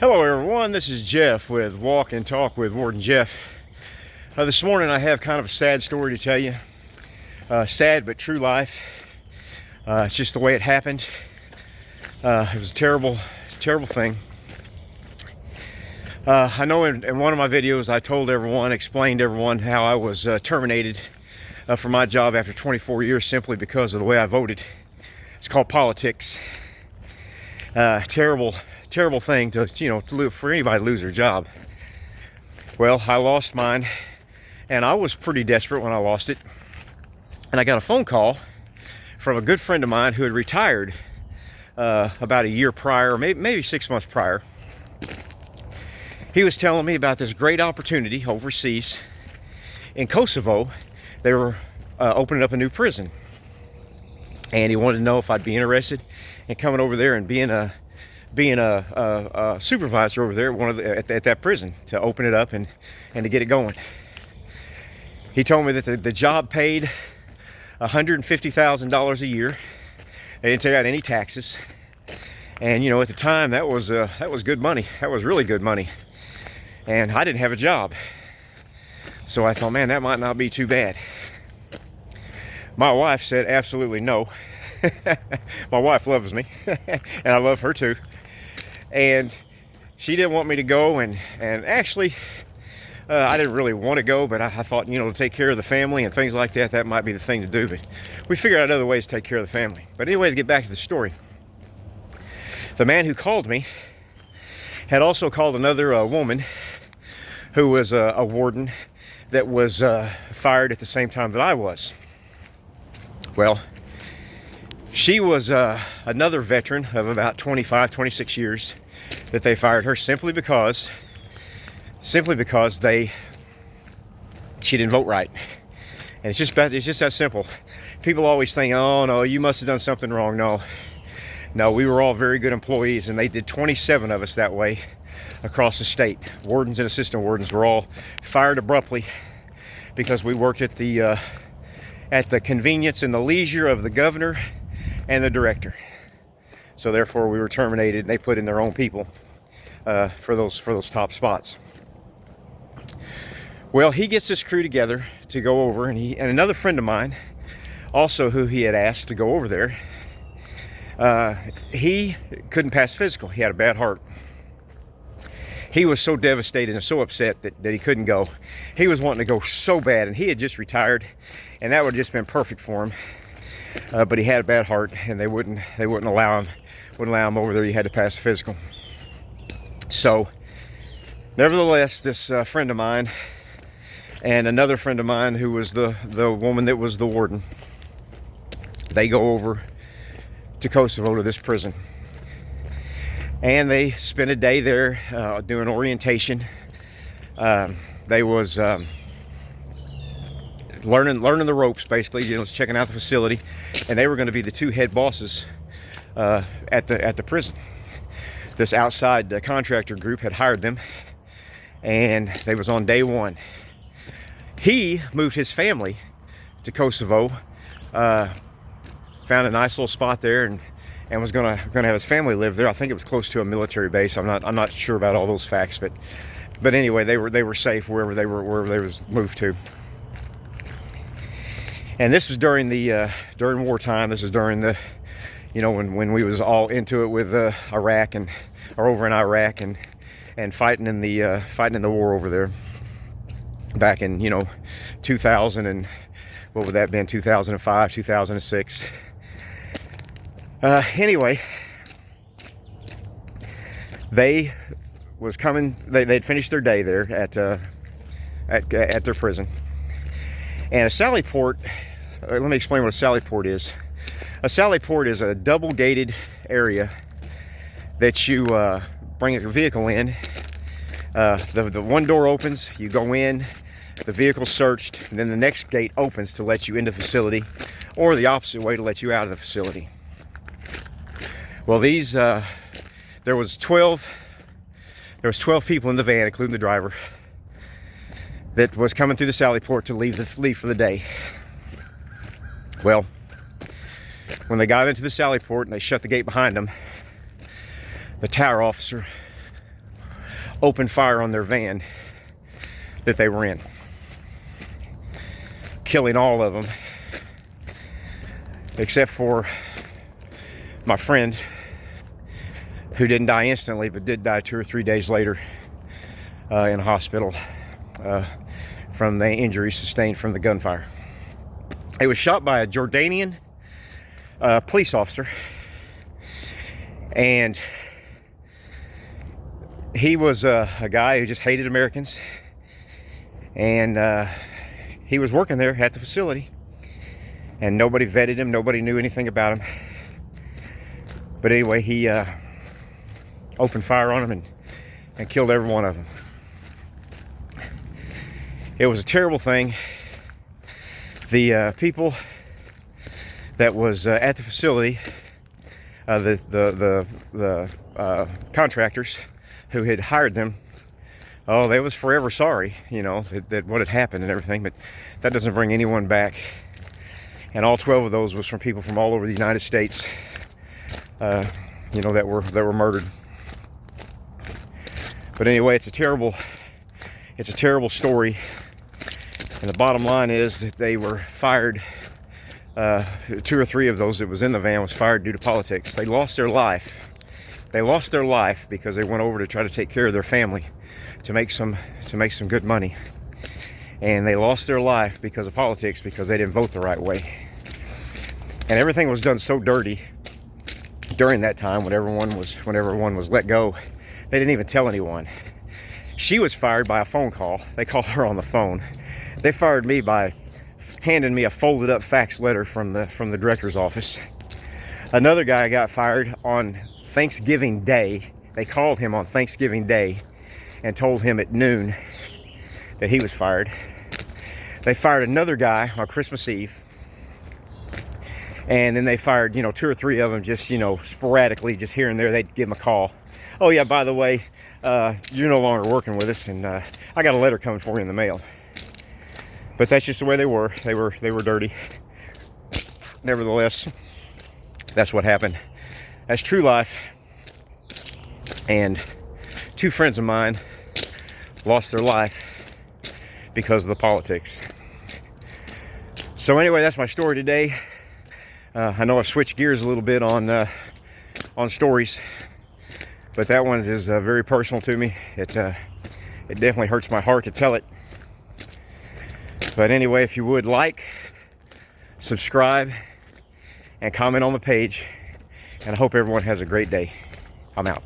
Hello everyone, this is Jeff with Walk and Talk with Warden Jeff. This morning I have kind of a sad story to tell you. Sad but true life. It's just the way it happened. It was a terrible thing. I know in one of my videos I explained to everyone how I was terminated from my job after 24 years simply because of the way I voted. It's called politics. Terrible thing to live for anybody to lose their job. Well, I lost mine, and I was pretty desperate when I lost it. And I got a phone call from a good friend of mine who had retired about a year prior, maybe 6 months prior. He was telling me about this great opportunity overseas in Kosovo. They were opening up a new prison, and he wanted to know if I'd be interested in coming over there and being a supervisor over there at that prison to open it up and to get it going. He told me that the job paid $150,000 a year. They didn't take out any taxes, and at the time that was good money. That was really good money, and I didn't have a job, so I thought, man, that might not be too bad. My wife said absolutely no. My wife loves me, and I love her too. And she didn't want me to go, and actually, I didn't really want to go, but I thought, to take care of the family and things like that, that might be the thing to do. But we figured out other ways to take care of the family. But anyway, to get back to the story, the man who called me had also called another woman who was a warden that was fired at the same time that I was. Well, she was another veteran of about 25, 26 years that they fired her simply because she didn't vote right. And it's just that simple. People always think, oh no, you must have done something wrong. No, we were all very good employees, and they did 27 of us that way across the state. Wardens and assistant wardens were all fired abruptly because we worked at the convenience and the leisure of the governor and the director. So therefore we were terminated, and they put in their own people for those top spots. Well, he gets this crew together to go over, and another friend of mine also who he had asked to go over there, he couldn't pass physical. He had a bad heart. He was so devastated and so upset that he couldn't go. He was wanting to go so bad, and he had just retired, and that would have just been perfect for him. But he had a bad heart, and they wouldn't allow him over there. He had to pass the physical. So, nevertheless, this friend of mine and another friend of mine who was the woman that was the warden, they go over to Kosovo to this prison, and they spent a day there doing orientation. They was learning the ropes, basically, checking out the facility, and they were going to be the two head bosses at the prison. This outside contractor group had hired them, and they was on day one. He moved his family to Kosovo, found a nice little spot there, and was gonna have his family live there. I think it was close to a military base. I'm not sure about all those facts, but anyway, they were safe wherever they was moved to. And this was during wartime. This was during the, when we was all into it with Iraq or over in Iraq and fighting in the war over there back in 2000 and what would that been, 2005, 2006. Anyway, they'd finished their day there at their prison, and a sally port. Let me explain what a sally port is. A sally port is a double gated area that you bring your vehicle in. The one door opens, you go in, the vehicle's searched, and then the next gate opens to let you into the facility, or the opposite way to let you out of the facility. Well, there was 12 people in the van, including the driver, that was coming through the sally port to leave for the day. Well, when they got into the sally port and they shut the gate behind them, the tower officer opened fire on their van that they were in, killing all of them except for my friend, who didn't die instantly but did die 2 or 3 days later in a hospital from the injuries sustained from the gunfire. He was shot by a Jordanian police officer, and he was a guy who just hated Americans, and he was working there at the facility, and nobody vetted him, nobody knew anything about him. But anyway, he opened fire on him and killed every one of them. It was a terrible thing. The people that was at the facility, the contractors who had hired them, oh, they was forever sorry, you know, that what had happened and everything, but that doesn't bring anyone back. And all 12 of those was from people from all over the United States, you know, that were murdered. But anyway, it's a terrible story. And the bottom line is that they were fired. 2 or 3 of those that was in the van was fired due to politics. They lost their life. They lost their life because they went over to try to take care of their family, to make some good money. And they lost their life because of politics, because they didn't vote the right way. And everything was done so dirty during that time when everyone was let go. They didn't even tell anyone. She was fired by a phone call. They called her on the phone. They fired me by handing me a folded up fax letter from the director's office. Another guy got fired on Thanksgiving Day. They called him on Thanksgiving Day and told him at noon that he was fired. They fired another guy on Christmas Eve. And then they fired, 2 or 3 of them just, sporadically, just here and there. They'd give them a call. Oh yeah, by the way, you're no longer working with us, and I got a letter coming for you in the mail. But that's just the way they were. They were dirty. Nevertheless, that's what happened. That's true life. And 2 friends of mine lost their life because of the politics. So anyway, that's my story today. I know I've switched gears a little bit on stories, but that one is very personal to me. It definitely hurts my heart to tell it. But anyway, if you would like, subscribe, and comment on the page, and I hope everyone has a great day. I'm out.